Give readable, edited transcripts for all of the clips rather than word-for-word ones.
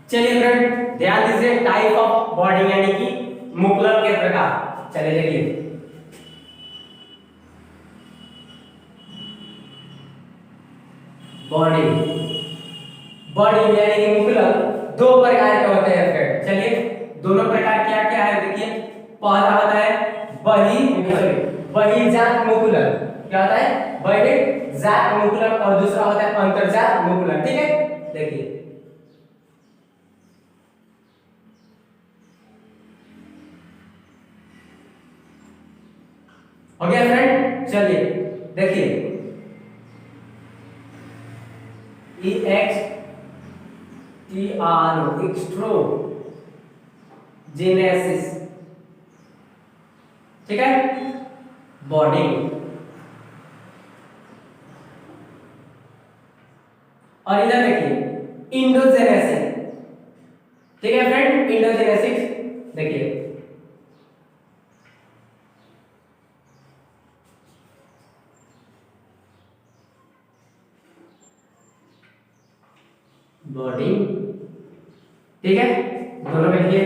चलिए फ्रेंड ध्यान दीजिए, टाइप ऑफ बॉडी यानी कि मुकुलन के प्रकार। चलिए देखिए, बॉडी बॉडी यानी कि मुकुलन दो प्रकार के होते हैं फ्रेंड। चलिए दोनों प्रकार क्या क्या है देखिए। पहला होता है बहिर्जात मुकुलन। क्या होता है? बहिर्जात मुकुलन। और दूसरा होता है अंतर्जात मुकुलन। ठीक है, देखिए हो गया फ्रेंड। चलिए देखिए, एक्सट्रोजेनेसिस, ठीक है, बॉडी। और इधर देखिए इंडोजेनेसिस, ठीक है फ्रेंड, इंडोजेनेसिस देखिए बॉडी, ठीक है। दोनों में देखिए,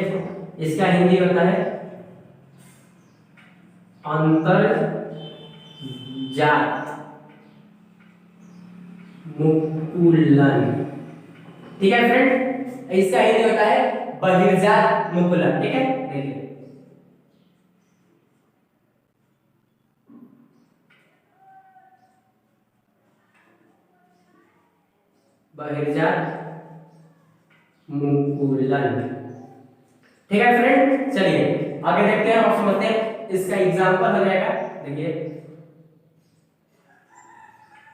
इसका हिंदी होता है अंतर्जात मुकुलन, ठीक है फ्रेंड। इसका हिंदी होता है बहिर्जात मुकुलन, ठीक है। देखिए बहिर्जात मुकुलन, ठीक है फ्रेंड। चलिए आगे देखते हैं और समझते हैं। इसका एग्जांपल हो जाएगा, देखिए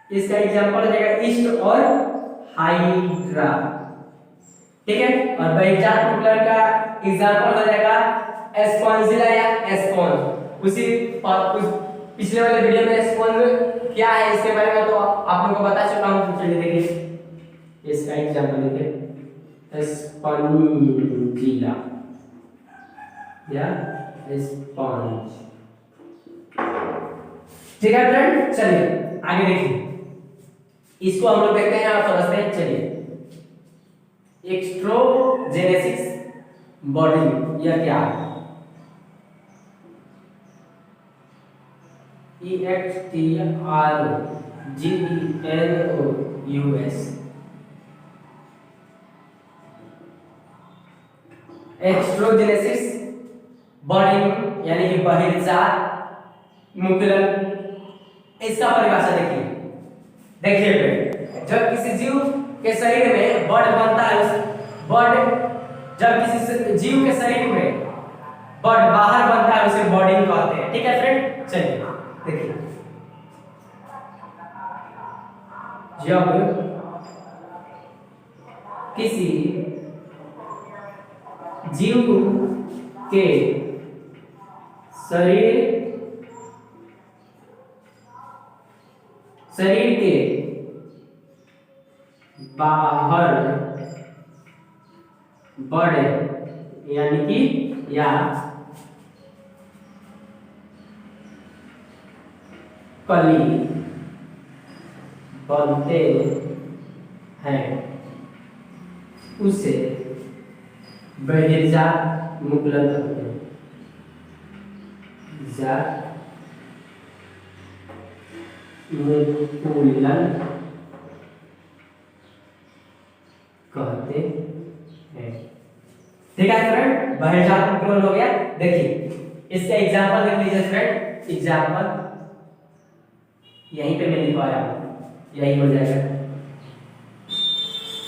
इसका एग्जांपल हो जाएगा ईस्ट और हाइड्रा, ठीक है। और बहिर्जात मुकुलन का एग्जांपल हो जाएगा एस्पॉन्जिला या एस्पॉन्ज। उसी पिछले वाले वीडियो में एस्पॉन्ज क्या है इसके बारे में तो आप लोगों को बता चुका हूं। चलिए देखिए इसका एग्जांपल देखिए, एस्पॉन्जिला या स्पॉन्ज, ठीक है फ्रेंड। चलिए आगे देखिए, इसको हम लोग देखते हैं और समझते हैं। चलिए एक्सट्रोजेनेसिस बॉडी या क्या है? EXTROGENOUS, एक्सट्रोजेनेसिस बॉडी यानी कि बहिर्जात मुकुलन। इसका परिभाषा देखिए, देखिए जब किसी जीव के शरीर में बड बनता है, उस बड जब किसी जीव के शरीर में बड बाहर बनता है उसे बॉडी कहते हैं, ठीक है फ्रेंड। चलिए देखिए, जब किसी जीव के शरीर के बाहर बड़े यानी कि या कली बनते हैं उसे बहिर्जात मुकुलन कहते हैं। जात मुकुलन कहते हैं, ठीक है फ्रेंड। बहिर्जात मुकुलन हो गया। देखिए इसका एग्जांपल देख लीजिए फ्रेंड। एग्जांपल यहीं पे मैं लिखवाया हूं, यही हो जाएगा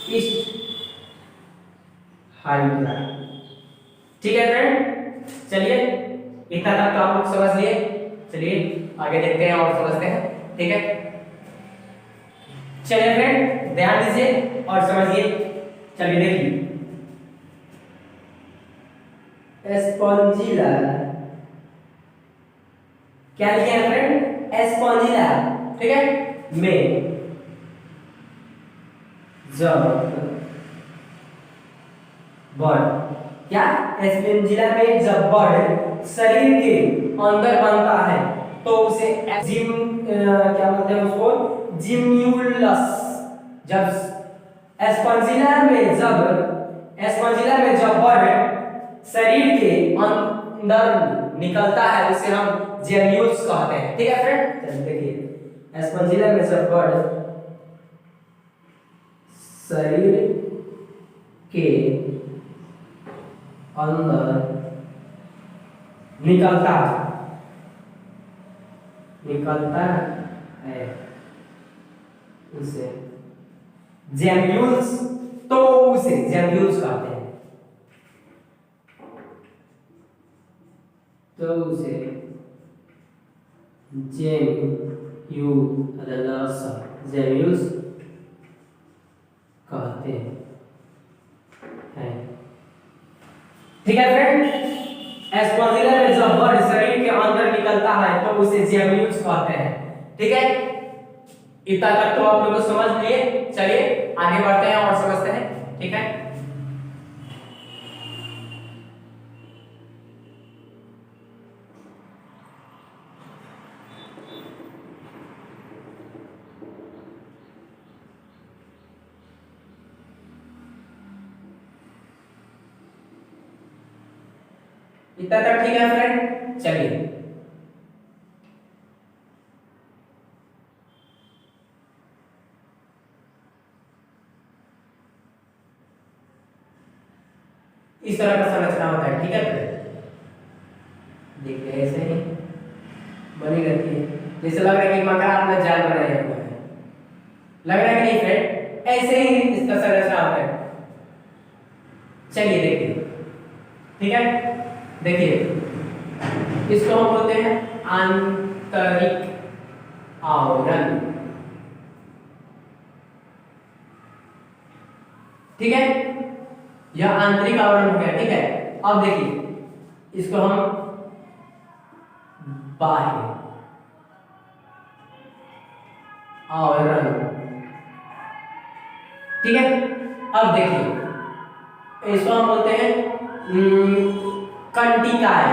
ईस्ट हाइड्रा, ठीक है फ्रेंड। चलिए इतना तक तो आप लोग समझ लिए। चलिए आगे देखते हैं और समझते हैं, ठीक है। चलिए फ्रेंड ध्यान दीजिए और समझिए। चलिए देखिए एस्पॉन्जिला, क्या लिखे हैं फ्रेंड? एस्पॉन्जिला, ठीक है। में जब बर्ड, क्या एस्पॉन्जिला में जब बर्ड शरीर के अंदर बनता है तो उसे क्या बोलते हैं उसको, जिम्यूलस। जब एस्पॉन्जिला में जब स्पॉन्जिला में जब ब्लड शरीर के अंदर निकलता है उसे हम जेम्यूल्स कहते हैं। ठीक है फ्रेंड, चलिए देखिए स्पॉन्जिला में जब ब्लड शरीर के अंदर निकलता है उसे जेम्यूल्स, तो उसे जेम्यूल्स कहते हैं, तो उसे जेम्यूल्स कहते हैं। ठीक है फ्रेंड, स्पॉन्जिला में जब ब्लड शरीर के अंदर निकलता है तो उसे जेम्यूल्स कहते हैं। ठीक है, इतना तक तो आप लोग समझ लिए। चलिए आगे बढ़ते हैं और समझते हैं। ठीक है, इतना तक ठीक है फ्रेंड। चलिए इस तरह का संरचना होता है। ठीक है, देखते हैं ऐसे ही बनी रहती है, जैसे लग रहा है कि मकान अपना जाल बनाया हुआ है, लग रहा है कि नहीं फ्रेंड? ऐसे ही इसका संरचना होता है। चलिए देखिए, ठीक है, देखिए इसको हम बोलते हैं आंतरिक आवरण। ठीक है, यह आंतरिक आवरण हो गया। ठीक है, अब देखिए इसको हम बाह्य आवरण। ठीक है, अब देखिए इसको हम बोलते हैं कंटिकाय।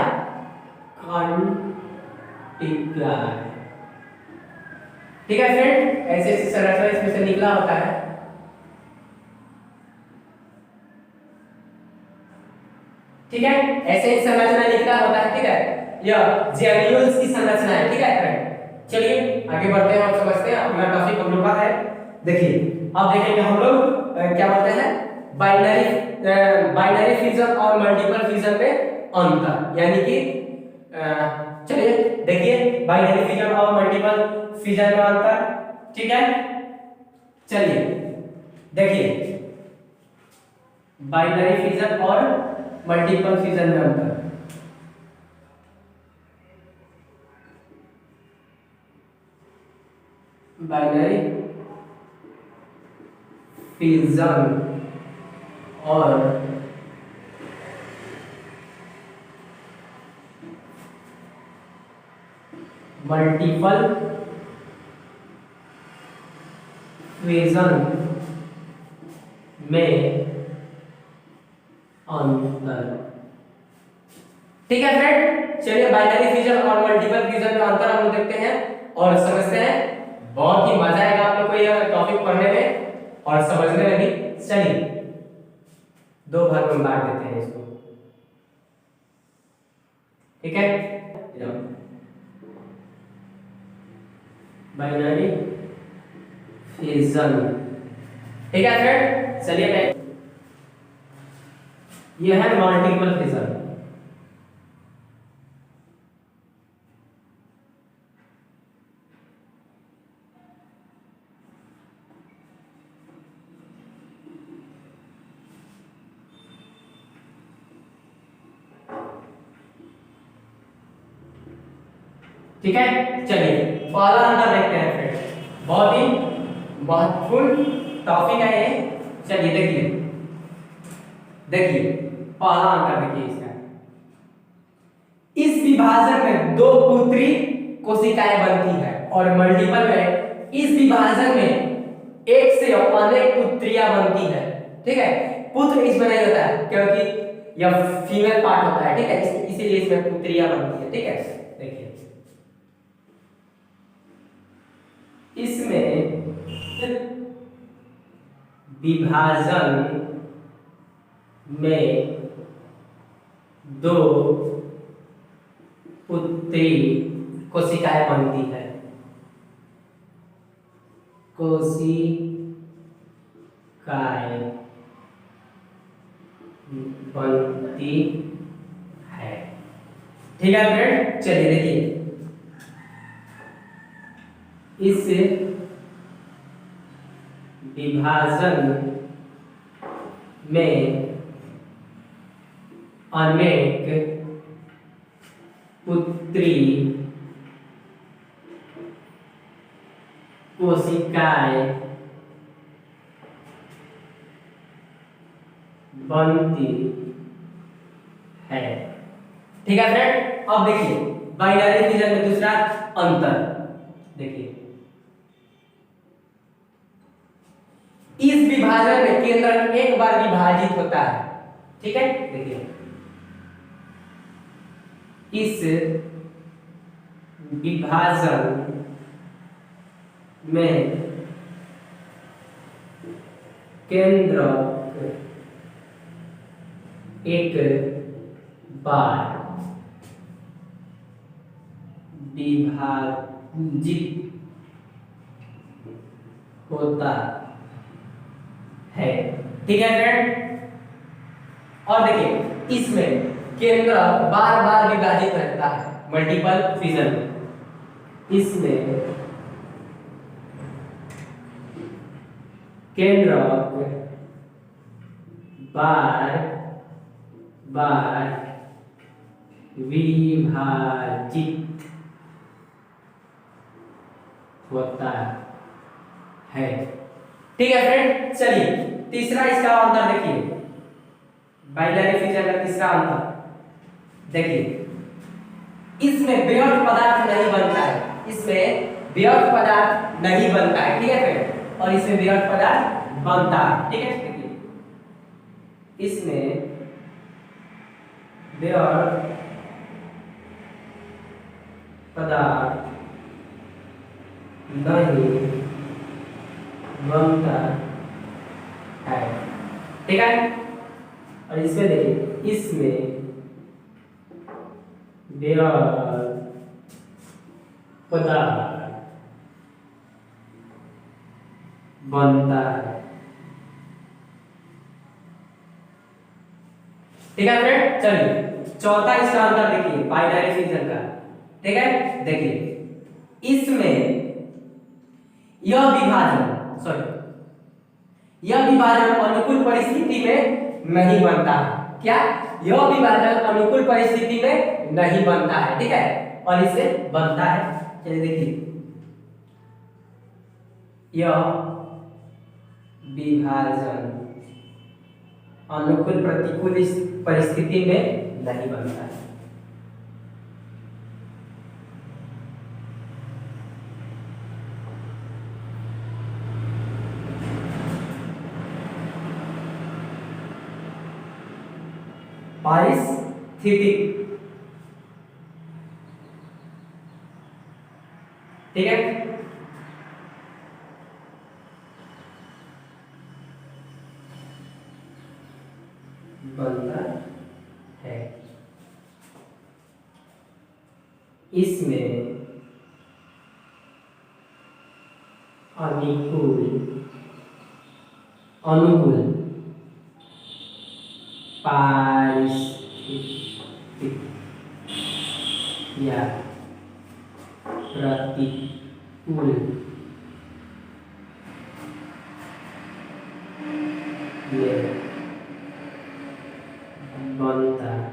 ठीक है फ्रेंड, ऐसे ऐसे संरचना इसमें से निकला होता है। ठीक है, ऐसे ही संरचना निकला होता है। ठीक है, यह जेम्यूल्स की संरचना है। ठीक है फ्रेंड, चलिए आगे बढ़ते हैं और समझते हैं। अपना टॉपिक हम लोग का है, देखिए अब देखेंगे हम लोग क्या बोलते हैं बाइनरी फिजन और मल्टीपल फिजन में अंतर, यानी कि चलिए देखिए बाइनरी फिजन और मल्टीपल फिजन में अंतर। ठीक है, चलिए देखिए बाइनरी फिजन और मल्टीपल फिजन में अंतर। बाइनरी फिजन और मल्टीपल फिजन में अंतर। ठीक है फ्रेंड, चलिए बाइनरी फिजन और मल्टीपल फिजन में अंतर हम देखते हैं और समझते हैं। बहुत ही मजा आएगा आप लोग को यह टॉपिक पढ़ने में और समझने में भी। चलिए दो भाग में बांट देते हैं इसको। ठीक है, बाइनरी फिजन। ठीक है फ्रेंड, चलिए यह है मल्टीपल फिजन। ठीक है, चलिए पहला अंतर देखते हैं फ्रेंड, बहुत ही महत्वपूर्ण टॉपिक है ये। चलिए देखिए पहला अंतर देखिए इसका, इस विभाजन में दो पुत्री कोशिकाएं बनती है और मल्टीपल में इस विभाजन में एक से अनेक पुत्रियां बनती है। ठीक है, पुत्र इसमें नहीं होता है क्योंकि यह फीमेल पार्ट होता है। ठीक है, इसीलिए इसमें पुत्रियां बनती है। ठीक है, देखिए इसमें विभाजन में दो पुत्री कोशिकाएं बनती है, कोशिकाएं बनती है। ठीक है फ्रेंड, चलिए देखिए, इस विभाजन में अनेक पुत्री कोशिकाएं बनती है। ठीक है फ्रेंड, अब देखिए बाइनरी फिजन में दूसरा अंतर देखिए, इस विभाजन में केंद्रक एक बार विभाजित होता है। ठीक है, देखिए इस विभाजन में केंद्रक एक बार विभाजित होता है। ठीक है फ्रेंड, और देखिए इसमें केंद्र बार बार विभाजित रहता है, मल्टीपल फिजन। इसमें केंद्रक बार बार विभाजित होता है। ठीक है फ्रेंड, चलिए तीसरा इसका अंतर देखिए, बाइनरी फिजन का तीसरा अंतर देखिए, इसमें व्यर्थ पदार्थ नहीं बनता है, इसमें व्यर्थ पदार्थ नहीं बनता है। ठीक है फ्रेंड, और इसमें व्यर्थ पदार्थ बनता है। ठीक है, देखिए इसमें व्यर्थ पदार्थ नहीं बनता है। ठीक है, और इसमें देखिए इसमें व्यर्थ पदार्थ बनता है। ठीक है फ्रेंड, चलिए चौथा इसका अंतर देखिए बाइनरी फिजन का। ठीक है, देखिए इसमें यह विभाजन अनुकूल परिस्थिति में नहीं बनता है। क्या? यह विभाजन अनुकूल परिस्थिति में नहीं बनता है। ठीक है, और इससे बनता है। चलिए देखिए, यह विभाजन अनुकूल प्रतिकूल परिस्थिति में नहीं बनता है। पारिस्थितिक, ठीक है, बनता है। इसमें अनुकूल पारिस्थितिक या प्रतिकूल में बनता है।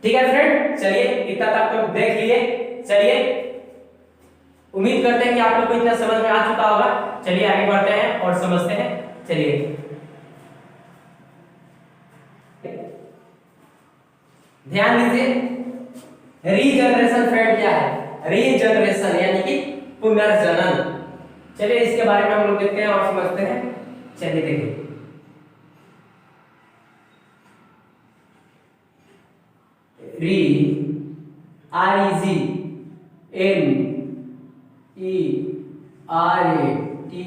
ठीक है फ्रेंड, चलिए इतना तक तो देख लिए। चलिए उम्मीद करते हैं कि आप लोग को इतना समझ में आ चुका होगा। चलिए आगे बढ़ते हैं और समझते हैं। चलिए ध्यान दीजिए, रीजनरेशन फ्रेंड क्या है? रीजनरेशन यानी कि पुनर्जनन। चलिए इसके बारे में हम लोग देखते हैं और समझते हैं। चलिए देखिए, री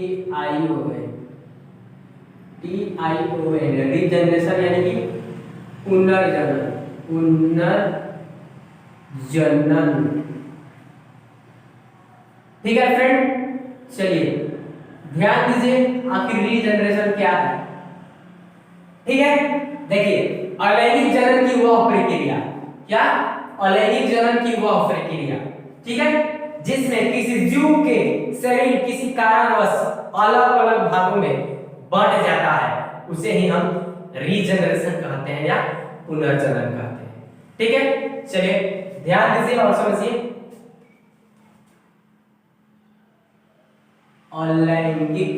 REGNERATION, TION रीजनरेशन यानी कि पुनर्जनन, पुनर्जनन। ठीक है फ्रेंड, चलिए ध्यान दीजिए आखिर रीजनरेशन क्या है। ठीक है, देखिए अलैंगिक जनन की वह प्रक्रिया, क्या अलैंगिक जनन की वह प्रक्रिया, ठीक है, जिसमें किसी जीव के शरीर किसी कारणवश अलग अलग भागों में बंट जाता है, उसे ही हम रीजनरेशन कहते हैं या पुनर्जनन कहते हैं। ठीक है, चलिए ध्यान दीजिए और समझिए। अलैंगिक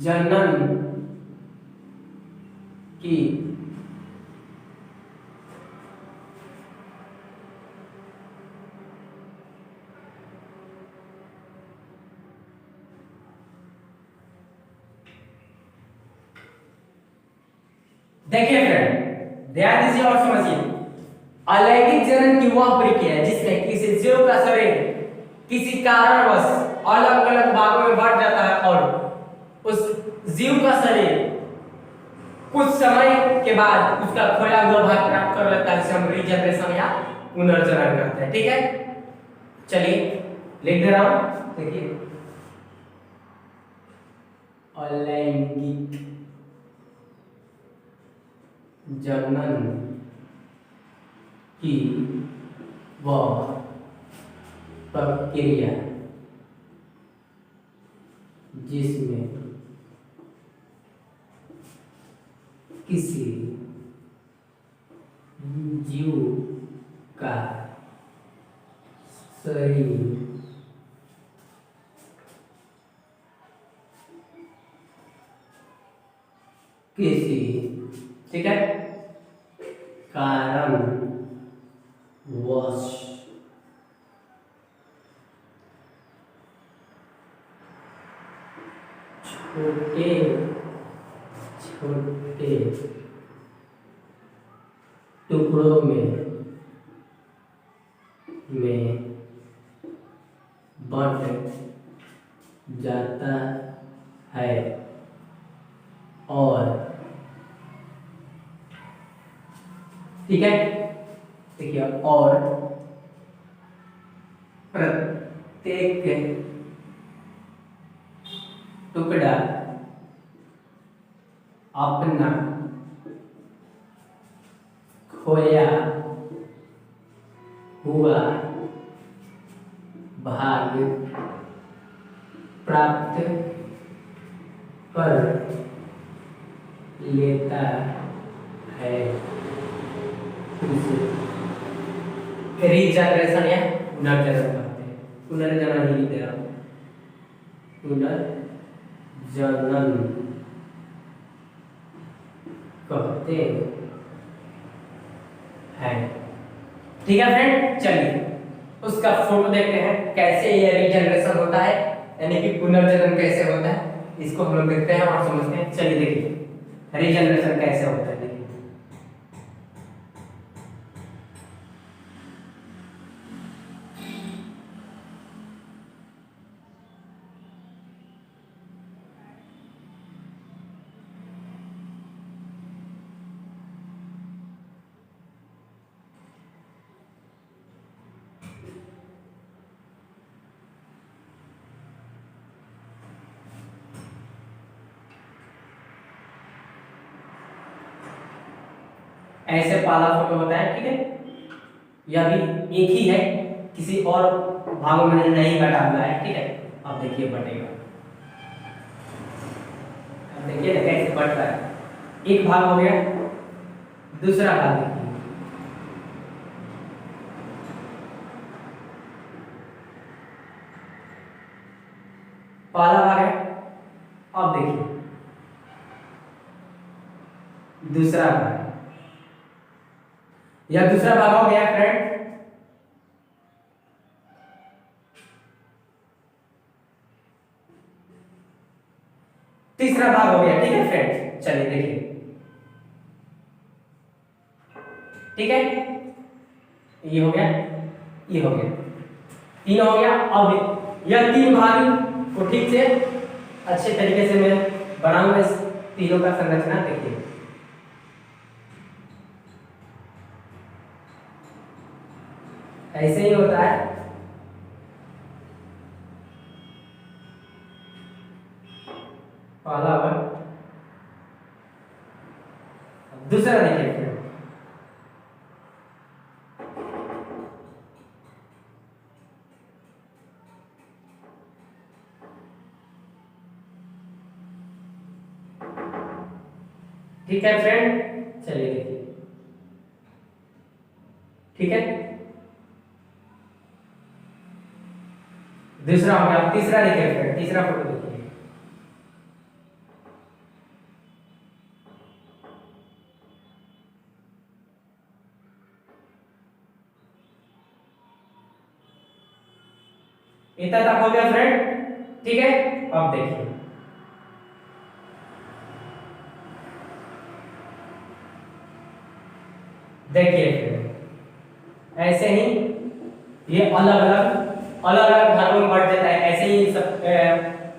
जनन की देखिए फ्रेंड, ध्यान दीजिए और समझिए। अलैंगिक जनन की वह प्रक्रिया है जिसमें किसी जीव का शरीर किसी कारणवश अलग अलग भागों में बांट जाता है और उस जीव का शरीर कुछ समय के बाद उसका खोया हुआ भाग प्राप्त कर लेता है, जिसे हम रीजनरेशन या पुनर्जनन कहते हैं। ठीक है, चलिए लिख दे रहा हूं, देखिए अलैंगिक जनन की वह प्रक्रिया जिसमें किसी जीव का शरीर किसी, ठीक है, कारणवश छोटे छोटे टुकड़ों में बंट जाता है और ठीक है, देखिए और प्रत्येक टुकड़ा अपना खोया हुआ भाग प्राप्त कर लेता है। रीजनरेशन या पुनर्जनन कहते हैं। पुनर्जनन ही लिख दे रहा हूं, पुनर्जनन कहते हैं। ठीक है फ्रेंड, चलिए उसका फोटो देखते हैं कैसे ये रीजनरेशन होता है, यानी कि पुनर्जनन कैसे होता है, इसको हम लोग देखते हैं और समझते हैं। चलिए देखिए रीजनरेशन कैसे होता है। देखिए ऐसे पाला फोटो होता है। ठीक है, यह भी एक ही है, किसी और भागों में नहीं बटा हुआ है। ठीक है, अब देखिए बटेगा, अब देखिए ना कैसे बट रहा है। एक भाग हो गया, दूसरा भाग देखिए, पहला भाग है, अब देखिए दूसरा भाग, यह दूसरा भाग हो गया फ्रेंड। तीसरा भाग हो गया। ठीक है फ्रेंड, चलिए देखिए, ठीक है, ये हो गया, ये हो गया, तीन हो गया। अब यह तीन भाग को ठीक से अच्छे तरीके से मैं बनाऊंगा इस तीनों का संरचना। देखिए ऐसे ही होता है। पहला वर्ड, दूसरा देखिए फ्रेंड, ठीक है फ्रेंड, चलिए देखिए, ठीक है, दूसरा हो गया। तीसरा देखिए फ्रेंड, तीसरा फोटो देखिए, इतना तक हो गया फ्रेंड, ठीक है। अब देखिए देखिए फ्रेंड, ऐसे ही ये अलग अलग भागों में बढ़ जाता है। ऐसे ही सब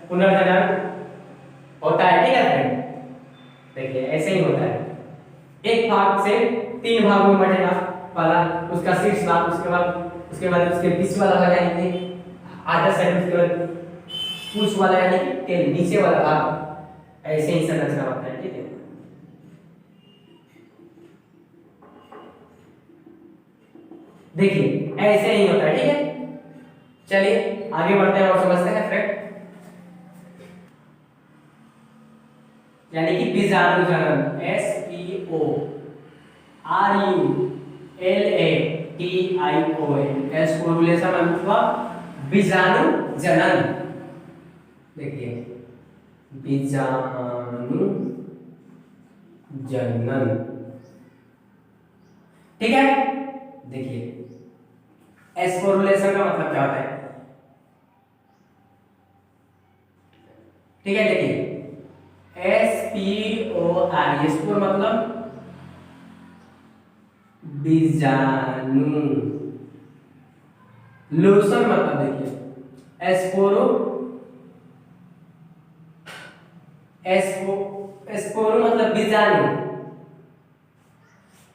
पुनर्जनन होता है, ठीक है फ्रेंड। देखिए ऐसे ही होता है, एक भाग से तीन भागों में बढ़ेगा। पहला उसका शीर्ष भाग, उसके बाद उसके बीच वाला भाग यानी कि आधा साइड, उसके बाद पूछ वाला यानी कि टेल, नीचे वाला भाग। ऐसे ही संरचना होता है, ठीक है। देखिए ऐसे ही होता है, ठीक है। चलिए आगे बढ़ते हैं और समझते हैं फ्रेंड, यानी कि बीजाणुजनन, SPORULATION, एस्पोरुलेशन मतलब बीजाणुजनन। देखिए बीजाणुजनन, ठीक है। देखिए एस्पोरुलेशन का मतलब क्या होता है, ठीक है। देखिए SPOR, स्पोर मतलब बीजाणु, लोशन मतलब देखिए एस्पोरो, एस्पोरो मतलब बीजाणु,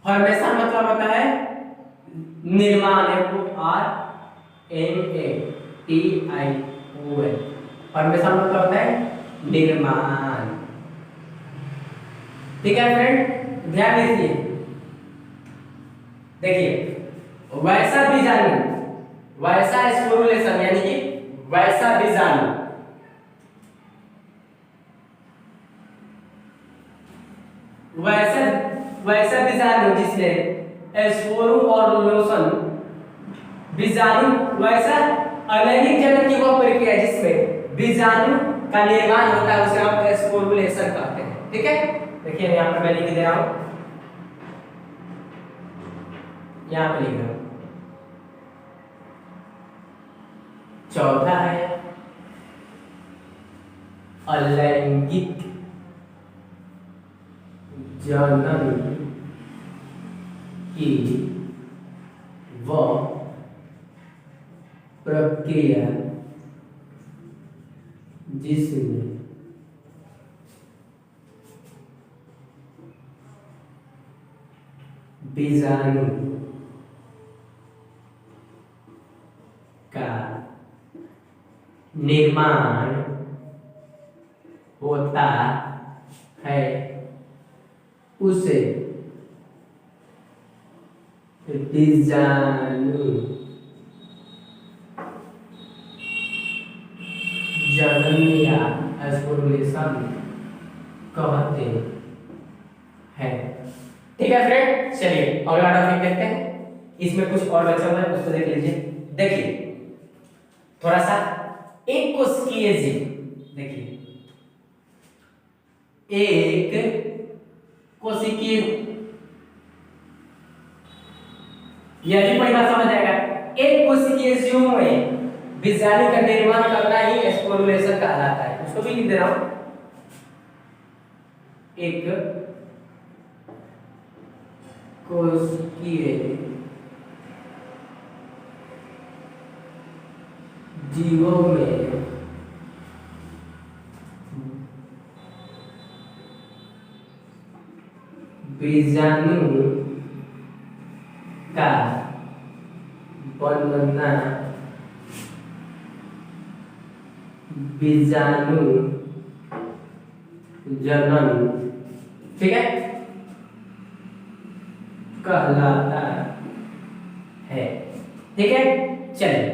फॉर्मेशन मतलब होता है निर्माण, FORMATION, फॉर्मेशन मतलब होता है निर्माण, ठीक है फ्रेंड, ध्यान दीजिए। देखिए वैसा बीजाणु, वैसा स्पोरुलेशन यानी कि वैसा बीजाणु, वैसा बीजाणु जिसमें स्पोरू और लोशन, बीजाणु वैसा अलैंगिक जनन की वह प्रक्रिया जिसमें बीजाणु का निर्माण होता है, उसे हम स्पोरुलेशन कहते हैं, ठीक है। देखिए यहाँ पर मैं लिख दे रहा हूं, यहाँ पे लिख रहा हूं। चौथा है अलैंगिक जनन की वह प्रक्रिया जिसमें बीजाणु का निर्माण होता है, उसे बीजाणु जनन या स्पोरुलेशन कहते हैं, ठीक है फ्रेंड। चलिए अगला टॉपिक देखते हैं, इसमें कुछ और बचा हुआ है उसको देख लीजिए। देखिए थोड़ा सा एक कोशिकीय जीव, देखिए एक कोशिकीय, यह भी परिभाषा समझ जाएगा। एक कोशिकीय जीव में बीजाणु का निर्माण करना ही स्पोरुलेशन कहलाता है, उसको भी लिख दे रहा हूं। एक कोशिकीय जीवों में बीजाणु का बनना बीजाणु जनन, ठीक है, कहलाता है। ठीक है, चलिए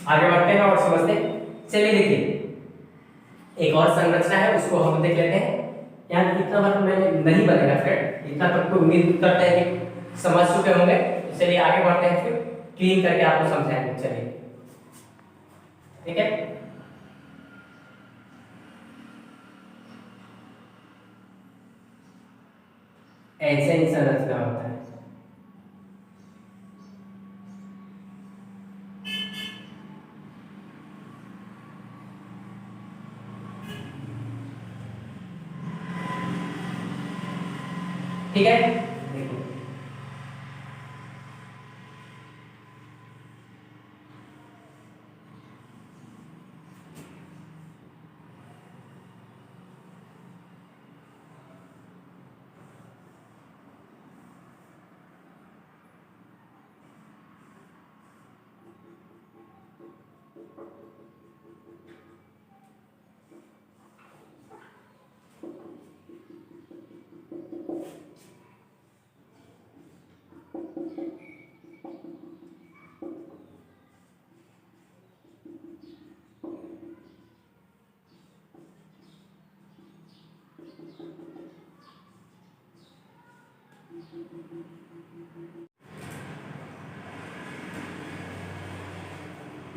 आगे बढ़ते हैं और समझते हैं। चलिए देखिए, एक और संरचना है, उसको हम देख लेते हैं। यहाँ कितना बार मैंने नहीं बनेगा फ्रेंड, इतना तक तो उम्मीद करते हैं कि समझ चुके होंगे। चलिए आगे बढ़ते हैं, फिर क्लीन करके आपको समझाएंगे। चलिए, ठीक है, ऐसे ही संरचना होता है। ठीक है, देखो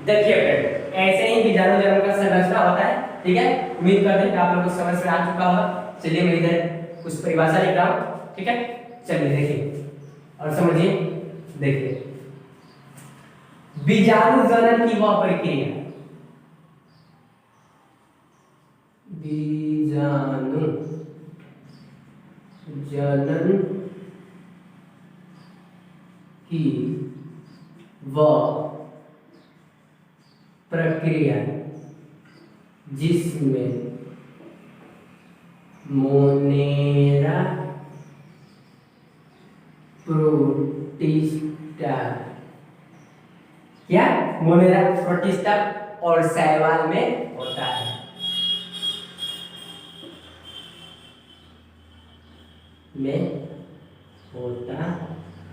देखिए फ्रेंड, ऐसे ही बीजाणु जनन का संरचना होता है। ठीक है, उम्मीद करते हैं कि आप लोगों को समझ में आ चुका होगा। चलिए मैं इधर कुछ परिभाषा लिख रहा हूँ। ठीक है, चलिए देखिए और समझिए। देखिए, बीजाणु जनन की वह प्रक्रिया, बीजाणु जनन की वह प्रक्रिया जिसमें मोनेरा प्रोटिस्टा, क्या मोनेरा प्रोटिस्टा और शैवाल में होता है। में होता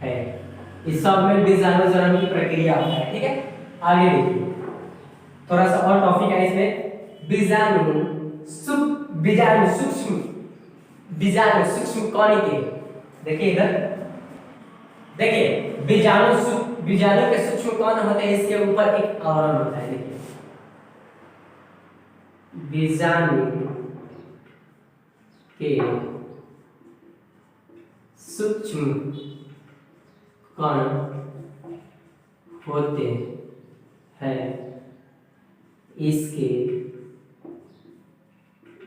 है, इस सब में बीजाणु जनन की प्रक्रिया होता है। ठीक है, आगे देखिए, थोड़ा सा और टॉपिक है इसमें। बीजाणु सूक्ष्म कणिके। देखिए इधर, देखिए बीजाणु के सूक्ष्म कण होते हैं, इसके ऊपर एक आवरण होता है। देखिए, बीजाणु के सूक्ष्म कण होते हैं, इसके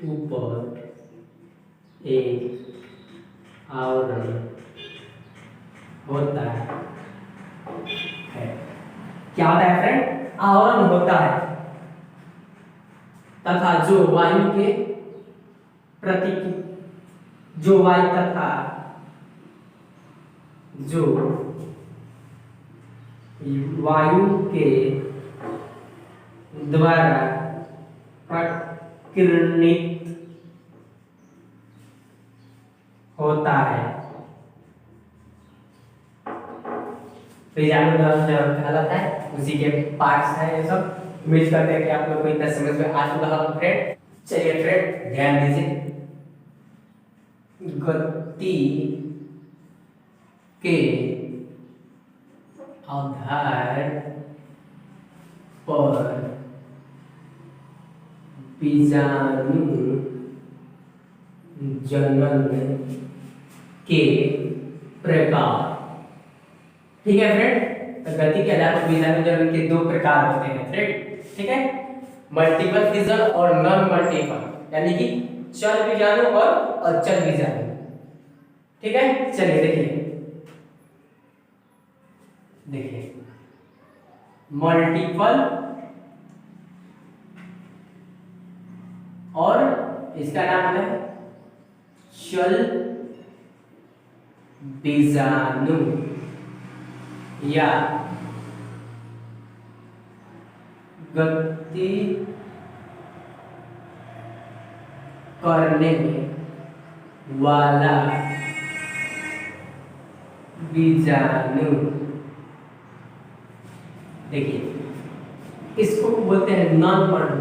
ऊपर एक आवरण होता है। क्या होता है फ्रेंड? आवरण होता है, तथा जो वायु के द्वारा प्रकीर्णित होता है। बीजाणु जनन कहलाता है, उसी के पार्ट्स हैं ये सब। उम्मीद करते हैं कि आप लोग को इतना समझ में आ चुका होगा फ्रेंड। चलिए फ्रेंड ध्यान दीजिए, गति के आधार पर बीजाणु जनन के प्रकार। ठीक है फ्रेंड, तो गति के आधार पर बीजाणु जनन के दो प्रकार होते हैं फ्रेंड। ठीक है, मल्टीपल फिजन और नॉन मल्टीपल, यानी कि चल बीजाणु और अचल बीजाणु। ठीक है, चलिए देखिए मल्टीपल और इसका नाम है चल बीजाणु या गति करने वाला बीजाणु। देखिए इसको बोलते हैं नॉन मोटर,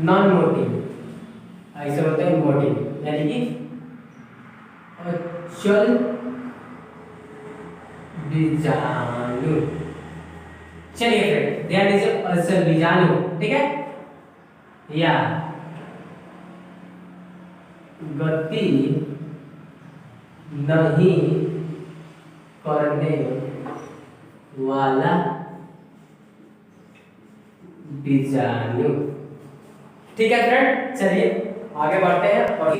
नॉन मोटिव, ऐसे बोलते हैं मोटिव, यानी कि अचल बीजाणु। चलिए फिर ध्यान दीजिए, अचल बीजाणु, ठीक है, या गति नहीं करने वाला बीजाणु। ठीक है फ्रेंड, चलिए आगे बढ़ते हैं। और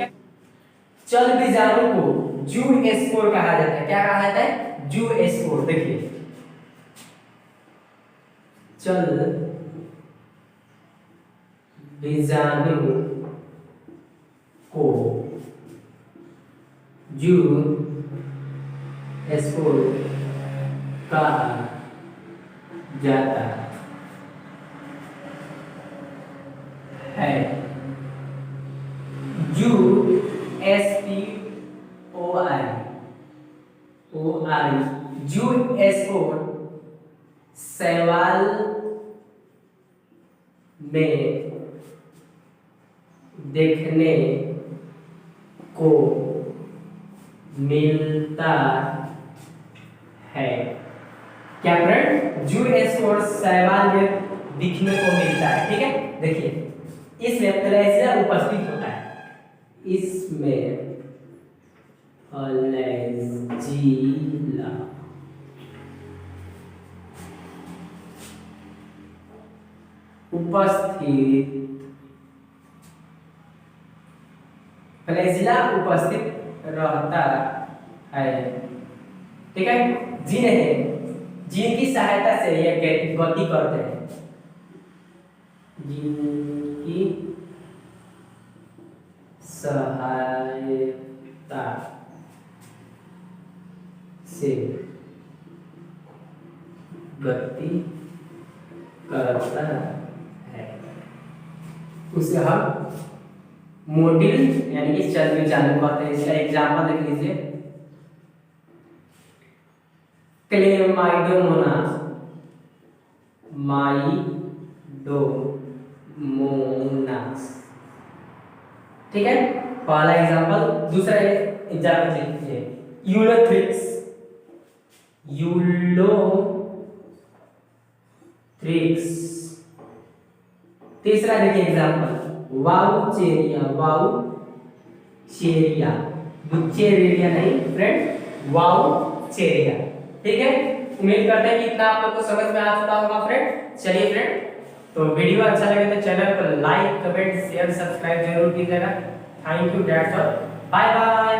चल बीजाणु को जूस्पोर कहा जाता है। क्या कहा जाता है? जूस्पोर। देखिए चल बीजाणु को जूस्पोर कहा जाता है। जूस्पोर शैवाल में देखने को मिलता है। क्या फ्रेंड? जूस्पोर शैवाल में दिखने को मिलता है। ठीक है, देखिए इसमें फ्लैजिया उपस्थित होता है, इसमें फ्लैजिला उपस्थित, फ्लैजिला उपस्थित रहता है। ठीक है, जिनकी सहायता से यह गति करते हैं, जिनकी सहायता से गति करता है उसे हम मोटिल यानी कि चल बीजाणु कहते हैं। इसका एग्जांपल देख लीजिए, क्लेमाइडोमोनास, माइडोमोनास। ठीक है, पहला एग्जांपल। दूसरा एग्जांपल देखिए, यूलोथ्रिक्स, यूलोथ्रिक्स। तीसरा देखिए एग्जांपल, वाउचेरिया, वाउचेरिया, बुचेरिया नहीं फ्रेंड, वाउचेरिया। ठीक है, उम्मीद करते हैं कि इतना आप लोग को समझ में आ चुका होगा फ्रेंड। चलिए फ्रेंड, तो वीडियो अच्छा लगे तो चैनल को लाइक, कमेंट, शेयर, सब्सक्राइब जरूर कीजिएगा। Thank you, that's all, bye bye.